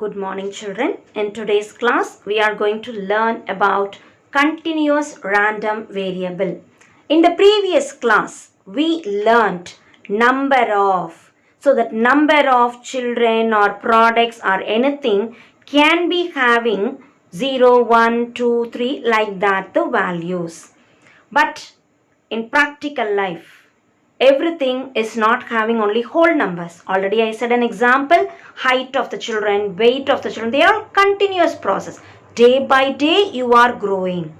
Good morning, children. In today's class, we are going to learn about continuous random variable. In the previous class, we learned number of. So that number of children or products or anything can be having 0, 1, 2, 3 like that the values. But in practical life, everything is not having only whole numbers. Already I said an example, height of the children, weight of the children, they are continuous process. Day by day you are growing.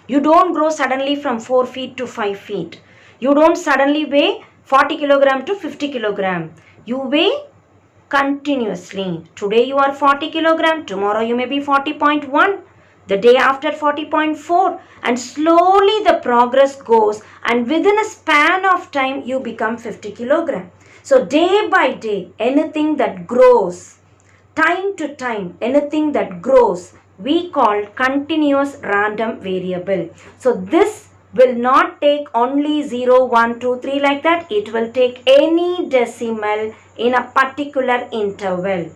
You don't grow suddenly from 4 feet to 5 feet. You don't suddenly weigh 40 kilogram to 50 kilogram. You weigh continuously. Today you are 40 kilogram, tomorrow you may be 40.1. The day after 40.4, and slowly the progress goes, and within a span of time you become 50 kilogram. So day by day, anything that grows, time to time, anything that grows, we call continuous random variable. So this will not take only 0, 1, 2, 3 like that. It will take any decimal in a particular interval.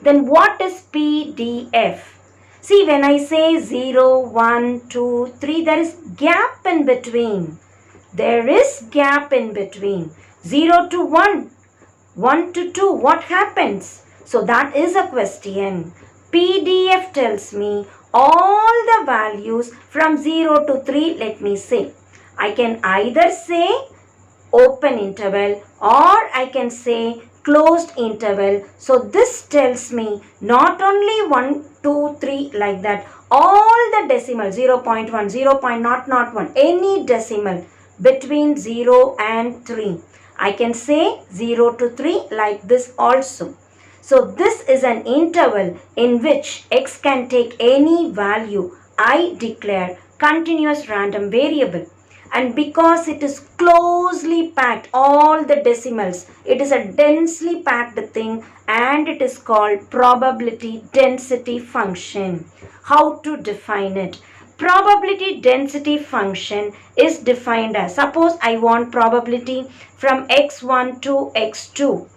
Then what is p.d.f? See, when I say 0, 1, 2, 3, there is gap in between. There is gap in between. 0 to 1, 1 to 2, what happens? So that is a question. p.d.f tells me all the values from 0 to 3, let me say. I can either say open interval or I can say closed interval. So this tells me not only 1, 2, 3 like that. All the decimals 0.1, 0.001, any decimal between 0 and 3. I can say 0 to 3 like this also. So this is an interval in which x can take any value. I declare continuous random variable. And because it is closely packed, all the decimals, it is a densely packed thing and it is called probability density function. How to define it? Probability density function is defined as, suppose I want probability from x1 to x2,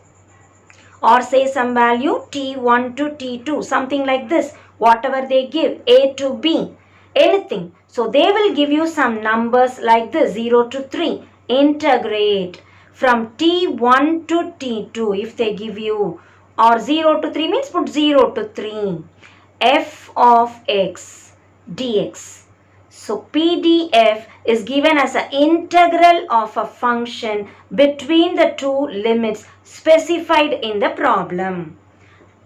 or say some value t1 to t2, something like this, whatever they give, a to b, anything. So they will give you some numbers like this, 0 to 3. Integrate from t1 to t2 if they give you, or 0 to 3 means put 0 to 3. f of x dx. So p.d.f is given as an integral of a function between the two limits specified in the problem.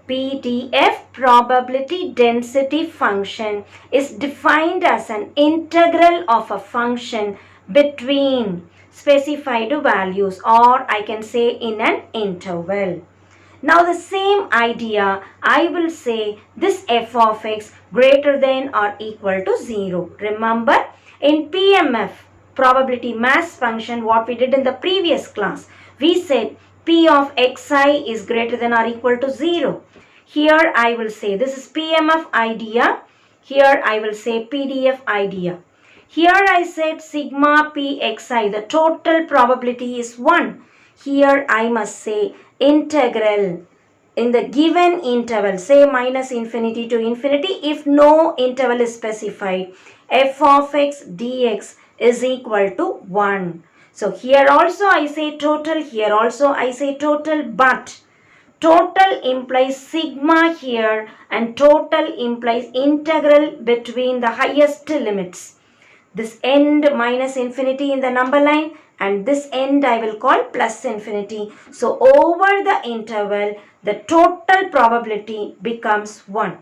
p.d.f probability density function is defined as an integral of a function between specified values, or I can say in an interval. Now the same idea, I will say this f of x greater than or equal to 0. Remember in PMF, probability mass function, what we did in the previous class, we said p of xi is greater than or equal to 0. Here I will say this is PMF idea. Here I will say PDF idea. Here I said sigma pxi, the total probability is 1. Here I must say integral in the given interval, say minus infinity to infinity, if no interval is specified, f of x dx is equal to 1. So here also I say total, here also I say total, but total implies sigma here and total implies integral between the highest limits. This end minus infinity in the number line and this end I will call plus infinity. So over the interval, the total probability becomes 1.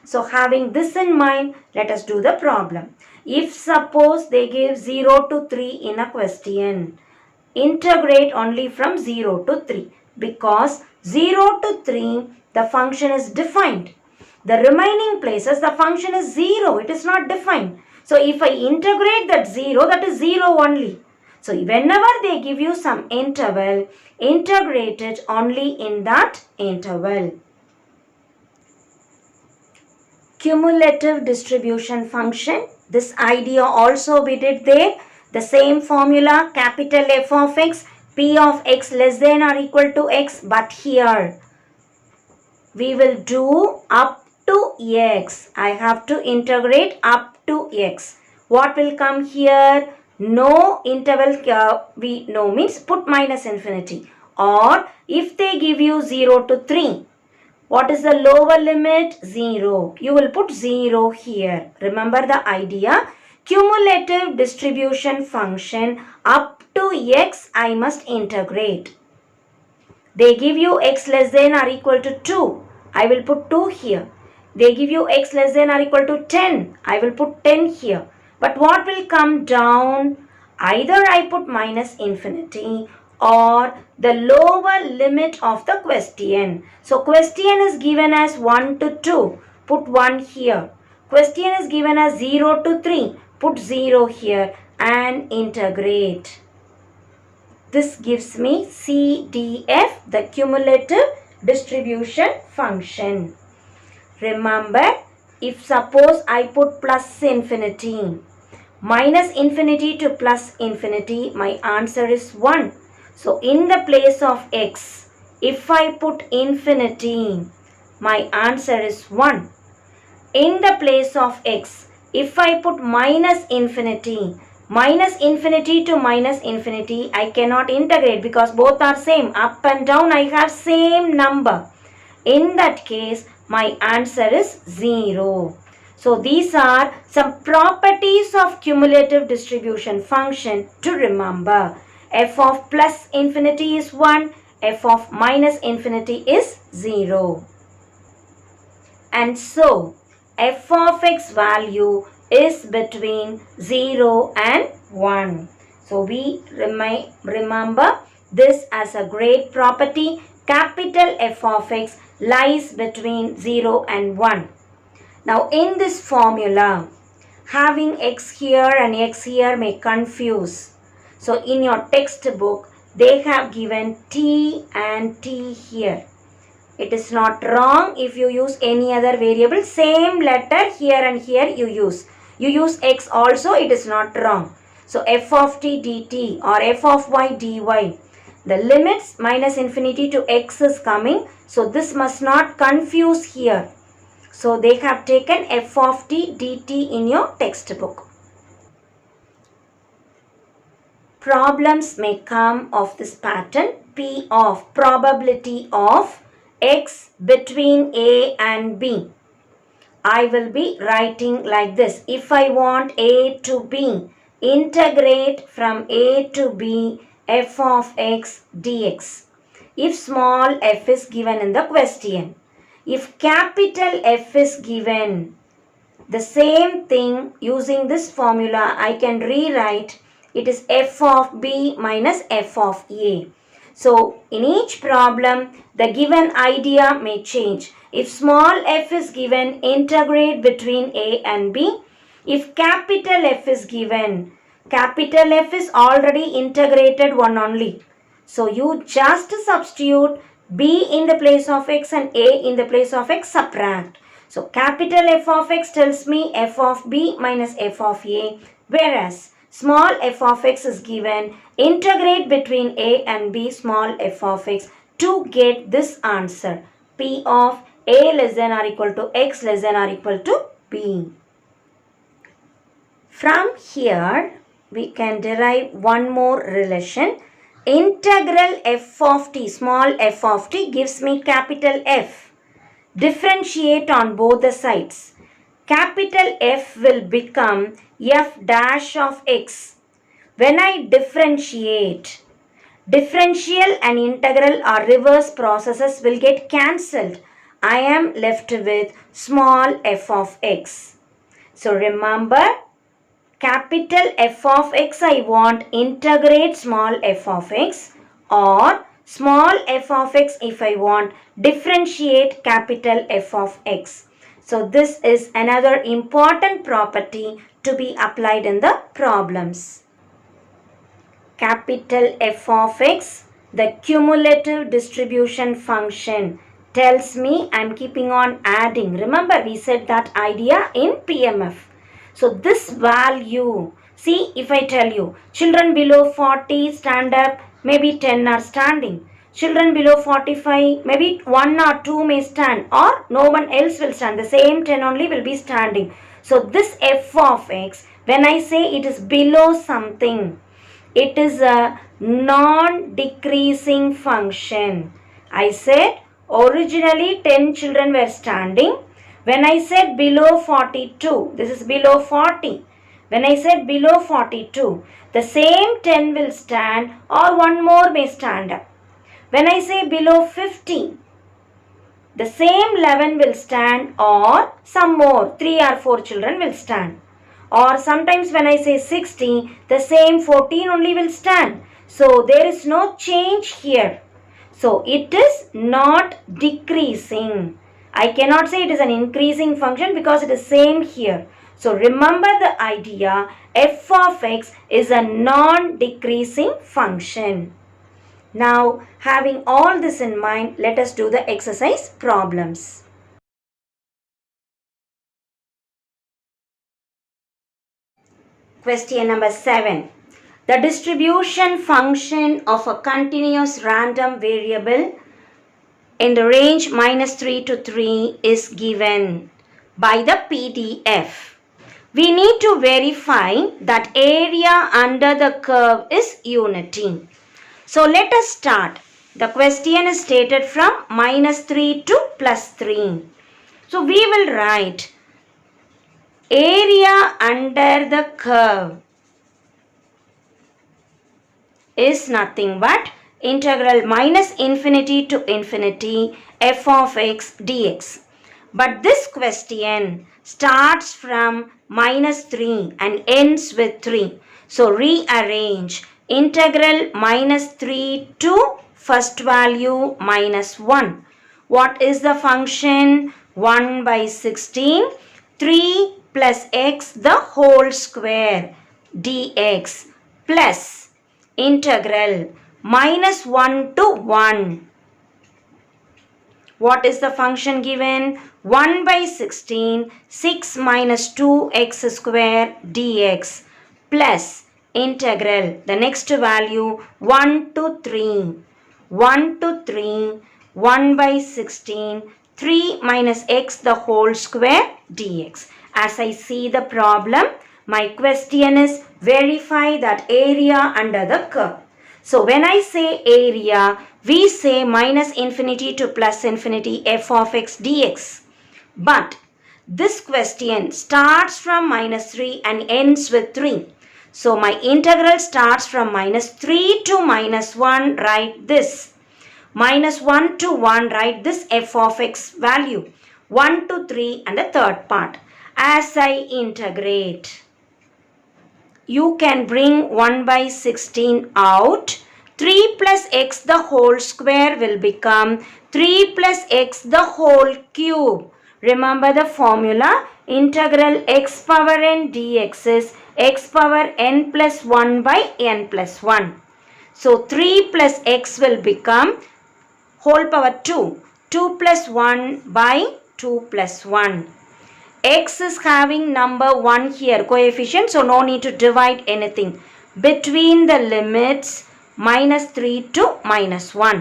So having this in mind, let us do the problem. If suppose they give 0 to 3 in a question, integrate only from 0 to 3 because 0 to 3 the function is defined. The remaining places the function is 0, it is not defined. So if I integrate that 0, that is 0 only. So whenever they give you some interval, integrate it only in that interval. Cumulative distribution function, this idea also we did there. The same formula, capital F of x, p of x less than or equal to x, but here we will do up to x. I have to integrate up to x. What will come here? No interval we know means put minus infinity. Or if they give you 0 to 3, what is the lower limit? 0. You will put 0 here. Remember the idea? Cumulative distribution function up to x I must integrate. They give you x less than or equal to 2. I will put 2 here. They give you x less than or equal to 10. I will put 10 here. But what will come down? Either I put minus infinity or the lower limit of the question. So question is given as 1 to 2. Put 1 here. Question is given as 0 to 3. Put 0 here and integrate. This gives me p.d.f, the cumulative distribution function. Remember, if suppose I put plus infinity, minus infinity to plus infinity, my answer is 1. So, in the place of x, if I put infinity, my answer is 1. In the place of x, if I put minus infinity to minus infinity, I cannot integrate because both are same. Up and down I have same number. In that case, my answer is 0. So these are some properties of cumulative distribution function to remember. F of plus infinity is 1, f of minus infinity is 0. And so, f of x value is between 0 and 1. So we remember this as a great property. Capital F of x lies between 0 and 1. Now in this formula, having x here and x here may confuse. So in your textbook, they have given t and t here. It is not wrong if you use any other variable. Same letter here and here you use. You use x also, it is not wrong. So f of t dt or f of y dy. The limits minus infinity to x is coming. So this must not confuse here. So they have taken f of t dt in your textbook. Problems may come of this pattern. P of probability of x between a and b. I will be writing like this. If I want a to b, integrate from a to b f of x dx. If small f is given in the question. If capital F is given, the same thing using this formula I can rewrite. It is f of b minus f of a. So, in each problem, the given idea may change. If small f is given, integrate between a and b. If capital F is given, capital F is already integrated one only. So, you just substitute b in the place of x and a in the place of x, subtract. So, capital F of x tells me f of b minus f of a, whereas small f of x is given, integrate between a and b small f of x to get this answer. P of a less than or equal to x less than or equal to b. From here, we can derive one more relation. Integral f of t, small f of t gives me capital F. Differentiate on both the sides. Capital F will become f dash of x. When I differentiate, differential and integral or reverse processes will get cancelled. I am left with small f of x. So remember, capital F of x I want, integrate small f of x, or small f of x if I want, differentiate capital F of x. So this is another important property to be applied in the problems. Capital F of x, the cumulative distribution function, tells me I am keeping on adding. Remember we said that idea in PMF. So this value, see if I tell you, children below 40 stand up, maybe 10 are standing. Children below 45, maybe 1 or 2 may stand or no one else will stand. The same 10 only will be standing. So this f of x, when I say it is below something, it is a non-decreasing function. I said originally 10 children were standing. When I said below 42, this is below 40. When I said below 42, the same 10 will stand or one more may stand up. When I say below 50, the same 11 will stand or some more, 3 or 4 children will stand. Or sometimes when I say 60, the same 14 only will stand. So there is no change here. So it is not decreasing. I cannot say it is an increasing function because it is same here. So remember the idea, f of x is a non-decreasing function. Now, having all this in mind, let us do the exercise problems. Question number 7. The distribution function of a continuous random variable in the range -3 to 3 is given by the p.d.f. We need to verify that area under the curve is unity. So let us start. The question is stated from -3 to +3. So we will write area under the curve is nothing but integral -∞ to ∞ f of x dx. But this question starts from -3 and ends with 3. So rearrange integral -3 to first value -1. What is the function? 1 by 16, 3 plus x the whole square dx plus integral -1 to 1. What is the function given? 1 by 16, 6 minus 2x square dx plus integral, the next value 1 to 3. 1 to 3, 1 by 16, 3 minus x the whole square dx. As I see the problem, my question is verify that area under the curve. So when I say area, we say -∞ to +∞ f of x dx. But this question starts from -3 and ends with 3. So my integral starts from -3 to -1, write this. -1 to 1, write this f of x value. 1 to 3 and the third part. As I integrate, you can bring 1 by 16 out. 3 plus x the whole square will become 3 plus x the whole cube. Remember the formula, integral x power n dx is x power n plus 1 by n plus 1. So 3 plus x will become whole power 2. 2 plus 1 by 2 plus 1. X is having number 1 here, coefficient, so no need to divide anything. Between the limits -3 to -1.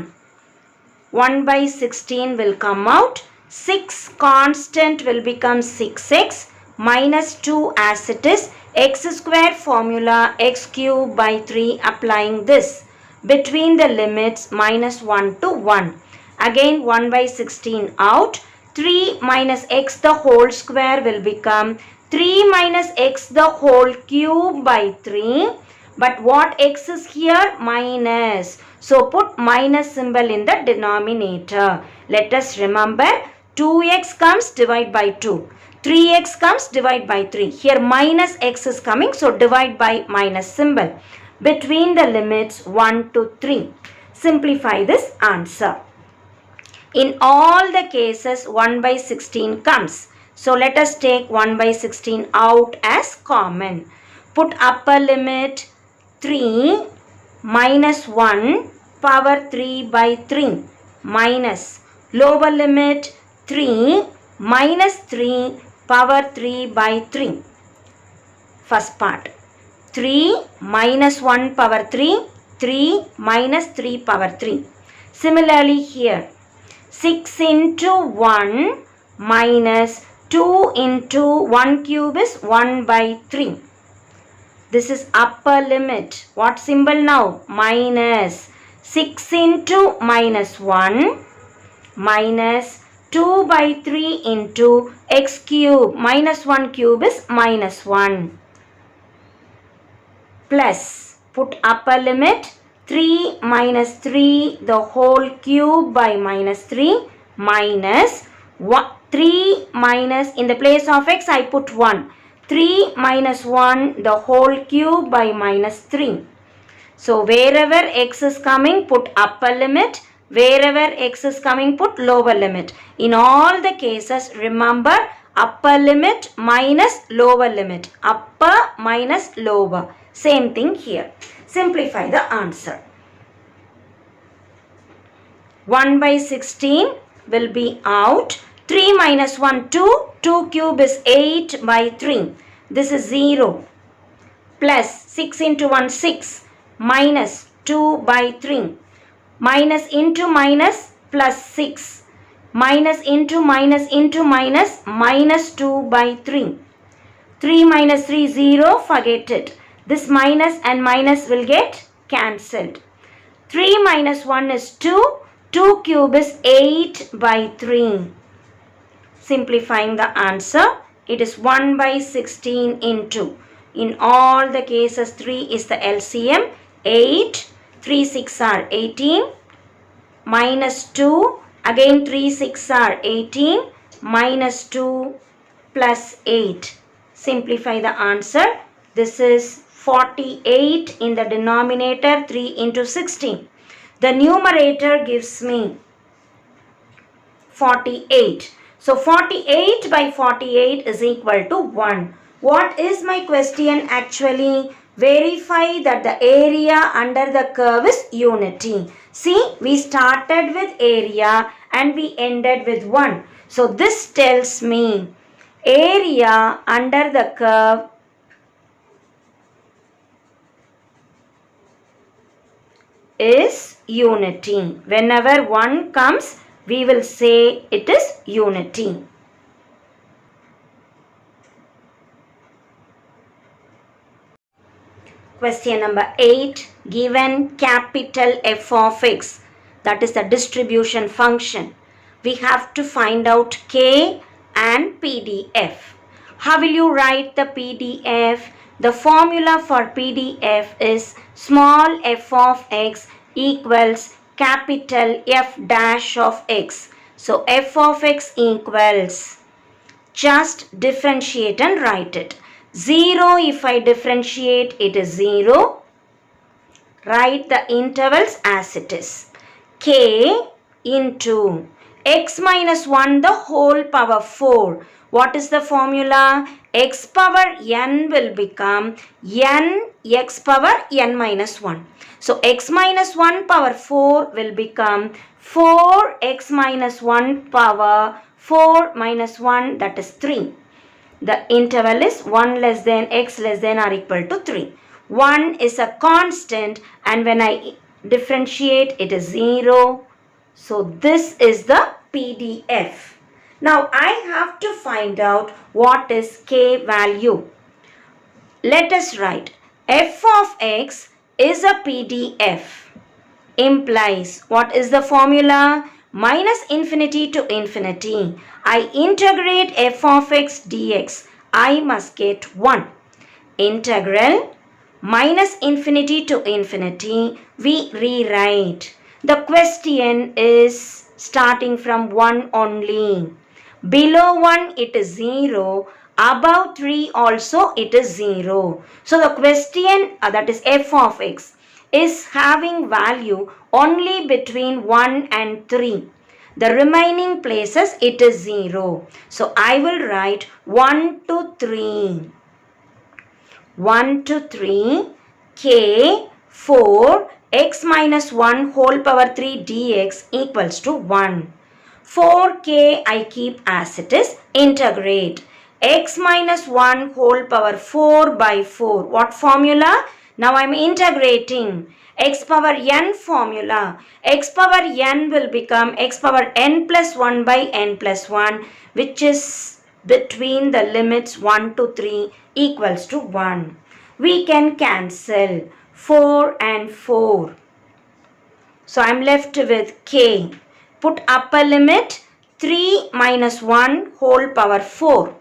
1 by 16 will come out. 6 constant will become 6x minus 2 as it is. X square formula, x cube by 3, applying this. Between the limits -1 to 1. Again 1 by 16 out. 3 minus x the whole square will become 3 minus x the whole cube by 3. But what x is here? Minus. So put minus symbol in the denominator. Let us remember 2x comes, divide by 2. 3x comes, divide by 3. Here minus x is coming, so divide by minus symbol. Between the limits 1 to 3. Simplify this answer. In all the cases 1 by 16 comes. So let us take 1 by 16 out as common. Put upper limit 3 minus 1 power 3 by 3 minus lower limit 3 minus 3 power 3 by 3. First part. 3 minus 1 power 3, 3 minus 3 power 3. Similarly here, 6 into 1 minus 2 into 1 cube is 1 by 3. This is upper limit. What symbol now? Minus. 6 into minus 1 minus 2 by 3 into x cube. Minus 1 cube is minus 1. Plus, put upper limit, 3 minus 3 the whole cube by minus 3 minus 3 minus, in the place of x I put 1. 3 minus 1 the whole cube by minus 3. So wherever x is coming, put upper limit. Wherever x is coming, put lower limit. In all the cases, remember upper limit minus lower limit. Upper minus lower. Same thing here. Simplify the answer. 1 by 16 will be out. 3 minus 1, 2. 2 cube is 8 by 3. This is 0. Plus 6 into 1, 6. Minus 2 by 3. Minus into minus plus 6. Minus into minus into minus minus 2 by 3. 3 minus 3, 0. Forget it. This minus and minus will get cancelled. 3 minus 1 is 2. 2 cube is 8 by 3. Simplifying the answer, it is 1 by 16 into. In all the cases, 3 is the LCM. 8, 3 6 are 18. Minus 2, again 3 6 are 18. Minus 2 plus 8. Simplify the answer. This is 48 in the denominator, 3 into 16. The numerator gives me 48. So 48 by 48 is equal to 1. What is my question actually? Verify that the area under the curve is unity. See, we started with area and we ended with 1. So this tells me area under the curve is unity. Whenever 1 comes, we will say it is unity. Question number 8. Given capital F of x, that is the distribution function, we have to find out K and PDF. How will you write the PDF? The formula for PDF is small f of x equals capital F dash of x. So f of x equals, just differentiate and write it. 0 if I differentiate, it is 0. Write the intervals as it is. K into x minus 1 the whole power 4. What is the formula? X power n will become n x power n minus 1. So x minus 1 power 4 will become 4x minus 1 power 4 minus 1, that is 3. The interval is 1 less than x less than or equal to 3. 1 is a constant and when I differentiate it is 0. So this is the PDF. Now I have to find out what is K value. Let us write f of x is a PDF. Implies, what is the formula? Minus infinity to infinity. I integrate f of x dx. I must get 1. Integral minus infinity to infinity. We rewrite. The question is starting from 1 only. Below 1 it is 0. Above 3 also it is 0. So the question, that is f of x, is having value only between 1 and 3. The remaining places it is 0. So I will write 1 to 3. 1 to 3 k 4 x minus 1 whole power 3 dx equals to 1. 4k I keep as it is. Integrate x minus 1 whole power 4 by 4. What formula? Now I am integrating. X power n formula. X power n will become x power n plus 1 by n plus 1, which is between the limits 1 to 3 equals to 1. We can cancel 4 and 4. So I am left with k. Put upper limit 3 minus 1 whole power 4.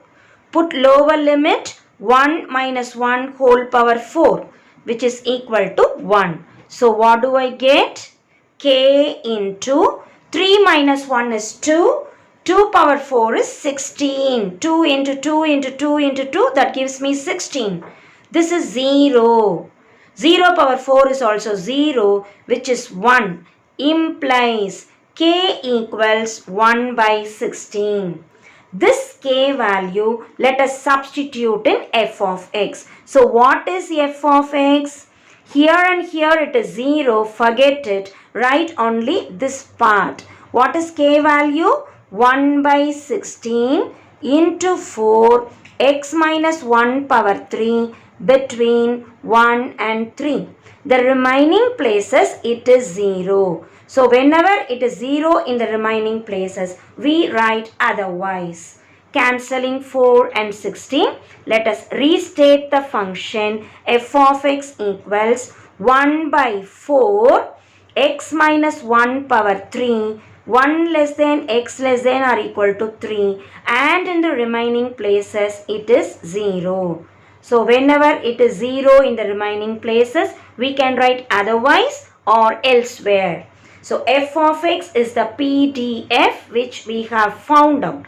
Put lower limit 1 minus 1 whole power 4, which is equal to 1. So what do I get? K into 3 minus 1 is 2. 2 power 4 is 16. 2 into 2 into 2 into 2, that gives me 16. This is 0. 0 power 4 is also 0, which is 1. Implies k equals 1 by 16. This k value, let us substitute in f of x. So what is f of x? Here and here it is 0. Forget it. Write only this part. What is k value? 1 by 16 into 4 x minus 1 power 3 between 1 and 3. The remaining places it is 0. So whenever it is 0 in the remaining places, we write otherwise. Cancelling 4 and 16, let us restate the function f of x equals 1 by 4 x minus 1 power 3, 1 less than x less than or equal to 3, and in the remaining places it is 0. So whenever it is 0 in the remaining places, we can write otherwise or elsewhere. So f of x is the p.d.f. which we have found out.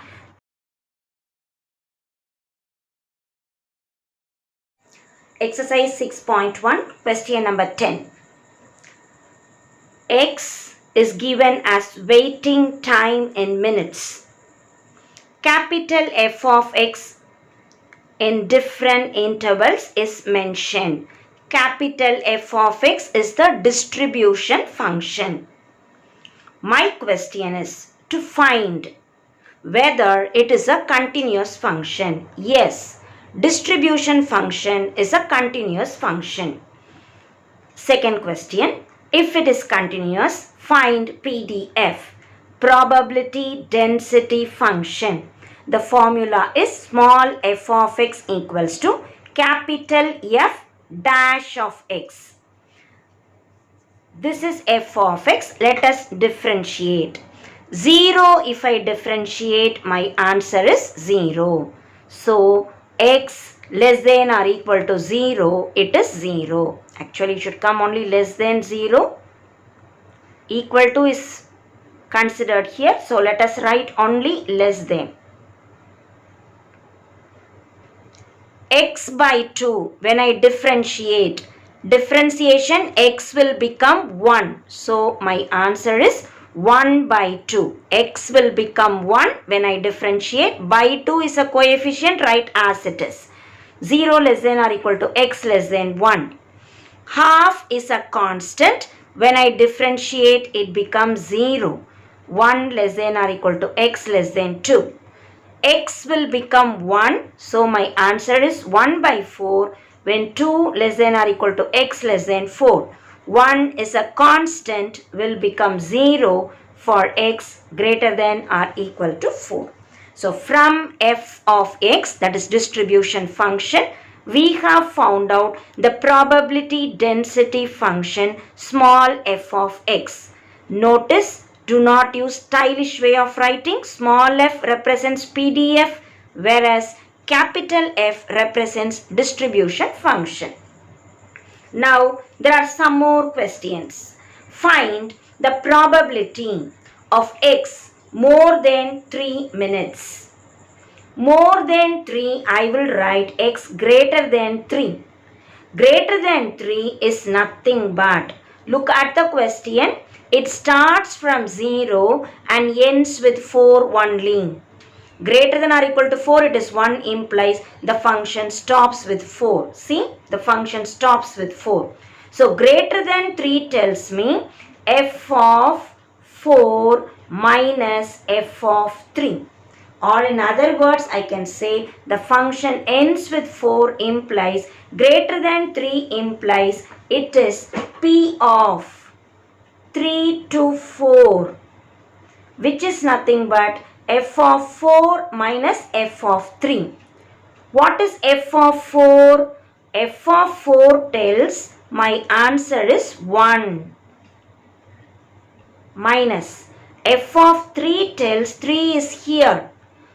Exercise 6.1, question number 10. X is given as waiting time in minutes. Capital F of x in different intervals is mentioned. Capital F of x is the distribution function. My question is to find whether it is a continuous function. Yes, distribution function is a continuous function. Second question, if it is continuous, find PDF, probability density function. The formula is small f of x equals to capital F dash of x. This is f of x. Let us differentiate. 0, if I differentiate, my answer is 0. So, x less than or equal to 0, it is 0. Actually, it should come only less than 0. Equal to is considered here. So, let us write only less than. X by 2, when I differentiation x will become 1. So, my answer is 1 by 2. X will become 1 when I differentiate. By 2 is a coefficient, write as it is. 0 less than or equal to x less than 1. Half is a constant. When I differentiate, it becomes 0. 1 less than or equal to x less than 2. X will become 1. So, my answer is 1 by 4 when 2 less than or equal to x less than 4. 1 is a constant, will become 0 for x greater than or equal to 4. So, from f of x, that is distribution function, we have found out the probability density function small f of x. Notice, do not use stylish way of writing. Small f represents PDF, whereas capital F represents distribution function. Now, there are some more questions. Find the probability of x more than 3 minutes. More than 3, I will write x greater than 3. Greater than 3 is nothing but, look at the question. It starts from 0 and ends with 4 only. Greater than or equal to 4, it is 1, implies the function stops with 4. See, the function stops with 4. So, greater than 3 tells me f of 4 minus f of 3. or in other words I can say the function ends with 4 implies greater than 3 implies it is p of 3 to 4, which is nothing but f of 4 minus f of 3. What is f of 4? F of 4 tells my answer is 1 minus f of 3 tells 3 is here.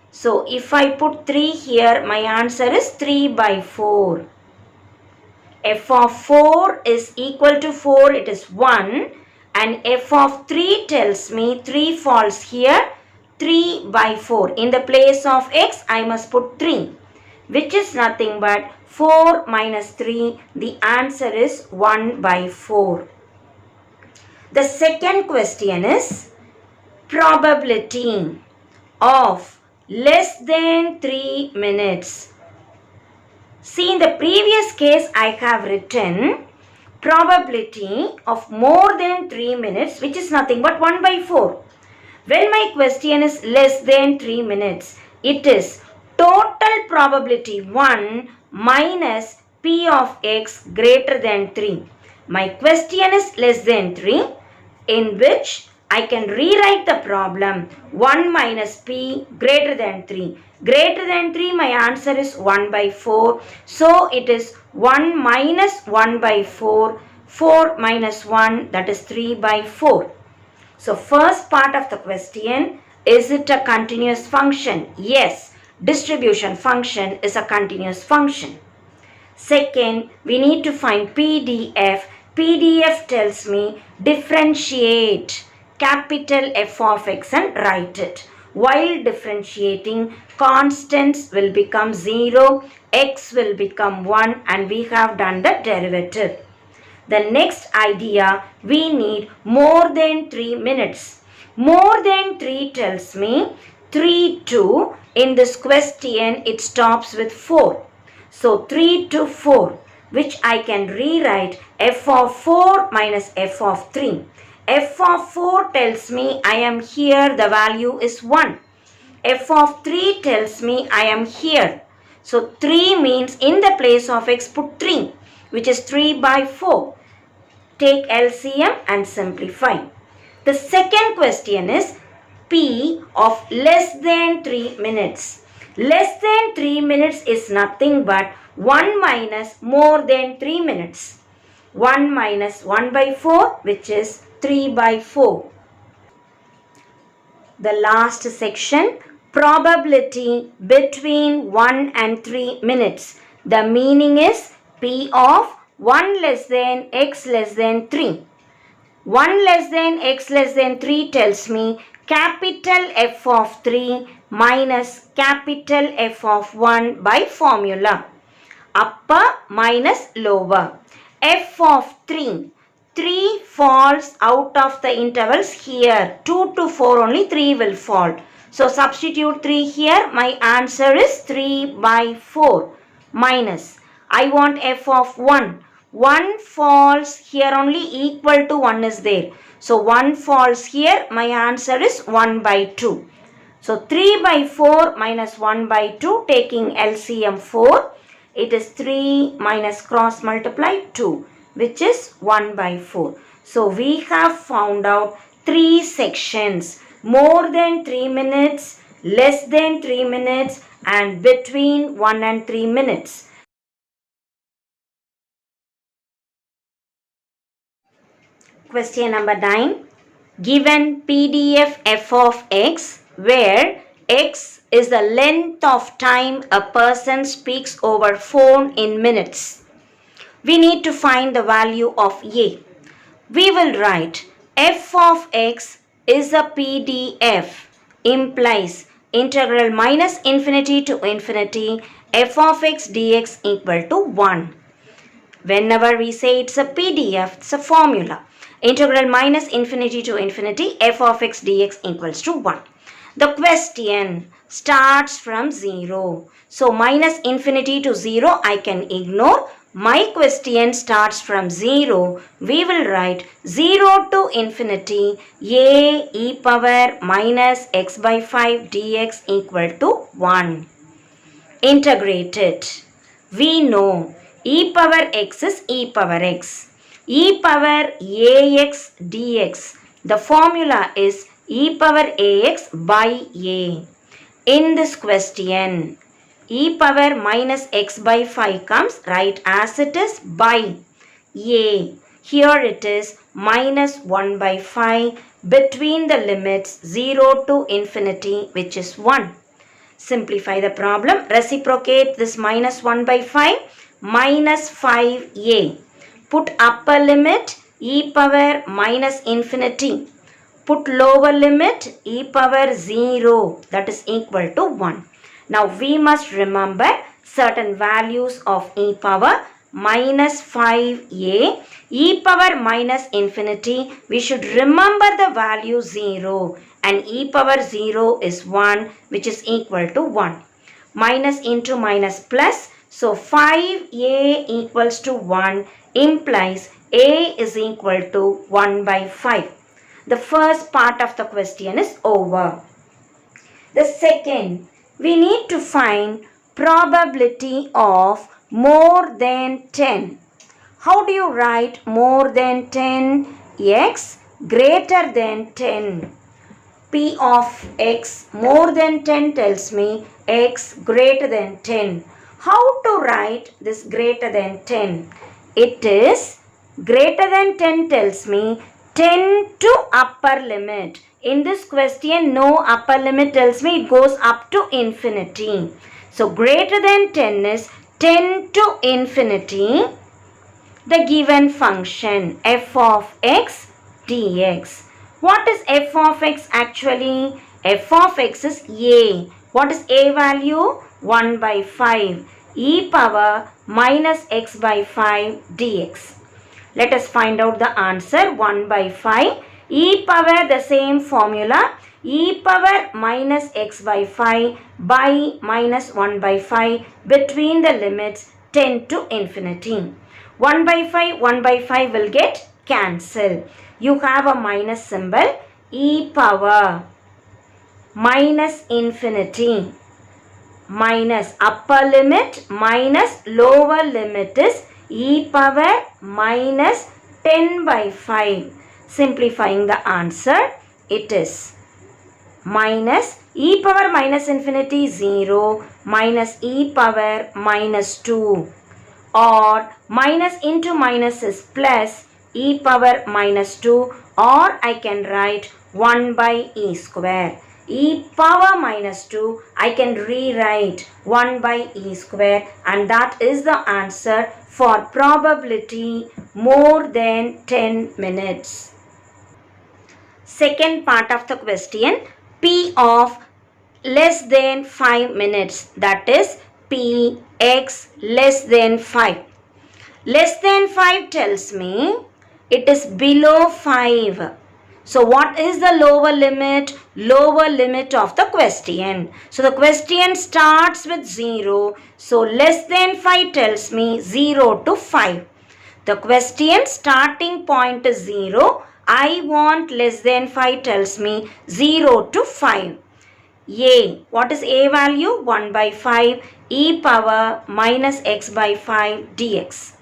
So if I put 3 here, my answer is 3 by 4. F of 4 is equal to 4, it is 1. And f of 3 tells me 3 falls here, 3 by 4. In the place of x, I must put 3, which is nothing but 4 minus 3. The answer is 1 by 4. The second question is probability of less than 3 minutes. See, in the previous case I have written probability of more than 3 minutes, which is nothing but 1 by 4. When my question is less than 3 minutes, it is total probability 1 minus p of x greater than 3. My question is less than 3, in which I can rewrite the problem 1 minus p greater than 3. Greater than 3, my answer is 1 by 4. So it is 1 minus 1 by 4. 4 minus 1, that is 3 by 4. So first part of the question, is it a continuous function? Yes, distribution function is a continuous function. Second, we need to find p.d.f. p.d.f tells me differentiate capital F of x and write it. While differentiating, constants will become 0, x will become 1, and we have done the derivative. The next idea, we need more than 3 minutes. More than 3 tells me 3 to, in this question it stops with 4. So 3 to 4, which I can rewrite f of 4 minus f of 3. F of 4 tells me I am here, the value is 1. F of 3 tells me I am here. So 3 means in the place of x put 3, which is 3 by 4. Take LCM and simplify. The second question is P of less than 3 minutes. Less than 3 minutes is nothing but 1 minus more than 3 minutes. 1 minus 1 by 4, which is 3 by 4. The last section, probability between 1 and 3 minutes. The meaning is P of 1 less than x less than 3. 1 less than x less than 3 tells me capital F of 3 minus capital F of 1 by formula. Upper minus lower. F of 3. 3 falls out of the intervals here. 2 to 4 only 3 will fall. So substitute 3 here. My answer is 3 by 4 minus. I want f of 1. 1 falls here only, equal to 1 is there. So 1 falls here. My answer is 1 by 2. So 3 by 4 minus 1 by 2, taking LCM 4. It is 3 minus cross multiply 2, which is 1 by 4. So we have found out 3 sections. More than 3 minutes, less than 3 minutes, and between 1 and 3 minutes. Question number 9. Given p.d.f. f of x, where x is the length of time a person speaks over phone in minutes. We need to find the value of a. We will write f of x is a p.d.f. implies integral minus infinity to infinity f of x dx equal to 1. Whenever we say it's a p.d.f, it's a formula. Integral minus infinity to infinity f of x dx equals to 1. The question starts from 0. So minus infinity to 0 I can ignore. my question starts from 0. We will write 0 to infinity a e power minus x by 5 dx equal to 1. Integrate it. We know e power x is e power x. E power ax dx. The formula is e power ax by a. In this question, e power minus x by 5 comes right as it is by a. Here it is minus 1 by 5 between the limits 0 to infinity, which is 1. Simplify the problem. Reciprocate this minus 1 by 5. Minus 5a. Put upper limit e power minus infinity. Put lower limit e power 0, that is equal to 1. Now we must remember certain values of e power minus 5a. E power minus infinity, we should remember the value 0, and e power 0 is 1, which is equal to 1. Minus into minus plus, so 5a equals to 1 implies a is equal to 1 by 5. The first part of the question is over. The second, we need to find probability of more than 10. How do you write more than 10? X greater than 10. P of x more than 10 tells me x greater than 10. How to write this greater than 10? It is greater than 10 tells me 10 to upper limit. In this question, no upper limit tells me it goes up to infinity. So greater than 10 is 10 to infinity. The given function f of x dx. What is f of x actually? F of x is a. What is a value? 1 by 5. E power minus x by 5 dx. Let us find out the answer. 1 by 5. E power, the same formula. E power minus x by 5 by minus 1 by 5 between the limits 10 to infinity. 1 by 5 will get cancelled. You have a minus symbol. E power minus infinity minus upper limit minus lower limit is e power minus 10 by 5. Simplifying the answer, it is minus e power minus infinity 0 minus e power minus 2, or minus into minus is plus e power minus 2, or I can write 1 by e square. E power minus 2, I can rewrite 1 by e square, and that is the answer for probability more than 10 minutes. Second part of the question, P of less than 5 minutes, that is P x less than 5. Less than 5 tells me it is below 5. So what is the lower limit? Lower limit of the question. So the question starts with 0. So less than 5 tells me 0 to 5. The question starting point is 0. I want less than 5 tells me 0 to 5. A. What is a value? 1 by 5 e power minus x by 5 dx.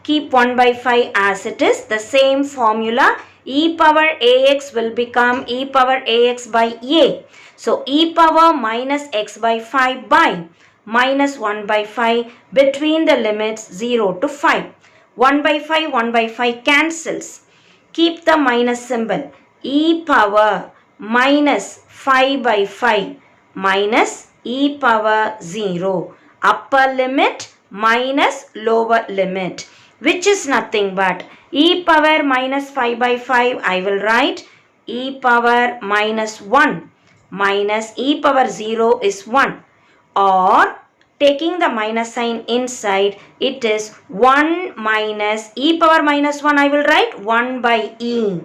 Keep 1 by 5 as it is. The same formula. E power ax will become e power ax by a. So e power minus x by 5 by minus 1 by 5 between the limits 0 to 5. 1 by 5 cancels. Keep the minus symbol. E power minus 5 by 5 minus e power 0. Upper limit minus lower limit, which is nothing but e power minus 5 by 5. I will write e power minus 1 minus e power 0 is 1, or taking the minus sign inside, it is 1 minus e power minus 1. I will write 1 by e.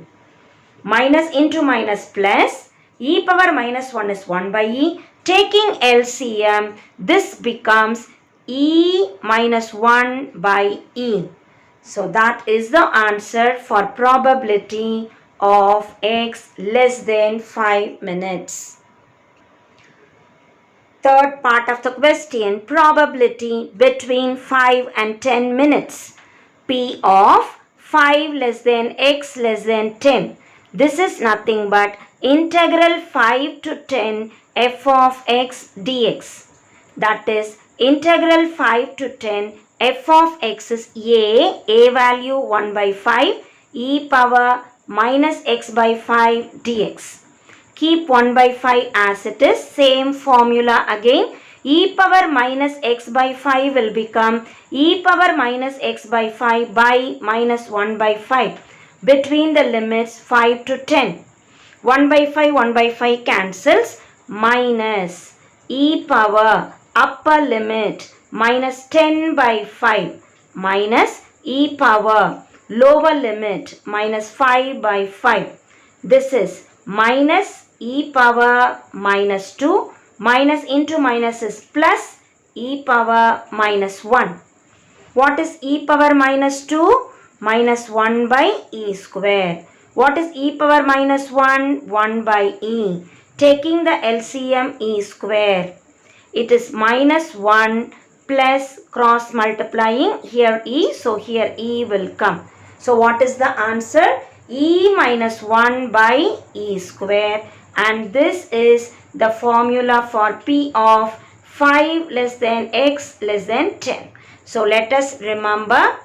Minus into minus plus. E power minus 1 is 1 by e. Taking LCM, this becomes e minus 1 by e. So that is the answer for probability of x less than 5 minutes. Third part of the question, probability between 5 and 10 minutes. P of 5 less than x less than 10. This is nothing but integral 5 to 10 f of x dx. That is integral 5 to 10 f of x is a value 1 by 5 e power minus x by 5 dx. Keep 1 by 5 as it is. Same formula again. E power minus x by 5 will become e power minus x by 5 by minus 1 by 5. Between the limits 5 to 10. 1 by 5 cancels. Minus e power upper limit minus 10 by 5. Minus e power lower limit minus 5 by 5. This is minus e power minus 2, minus into minus is plus e power minus 1. What is e power minus 2? Minus 1 by e square. What is e power minus 1? 1 by e. Taking the LCM e square. It is minus 1 plus cross multiplying here e. So here e will come. So what is the answer? E minus 1 by e square. And this is the formula for P of 5 less than x less than 10. So let us remember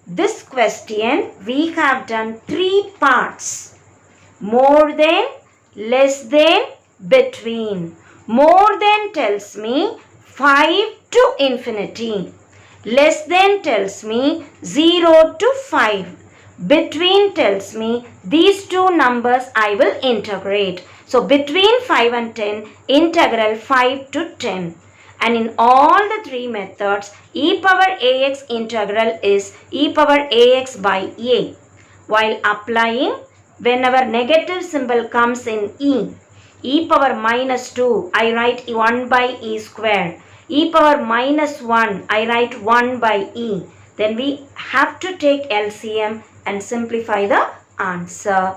this question. We have done 3 parts. More than, less than, between. More than tells me 5 to infinity. Less than tells me 0 to 5. Between tells me these two numbers I will integrate. So between 5 and 10, integral 5 to 10. And in all the 3 methods, e power ax integral is e power ax by a. While applying, whenever negative symbol comes in e power minus 2, I write 1 by e square. E power minus 1, I write 1 by e. Then we have to take LCM and simplify the answer.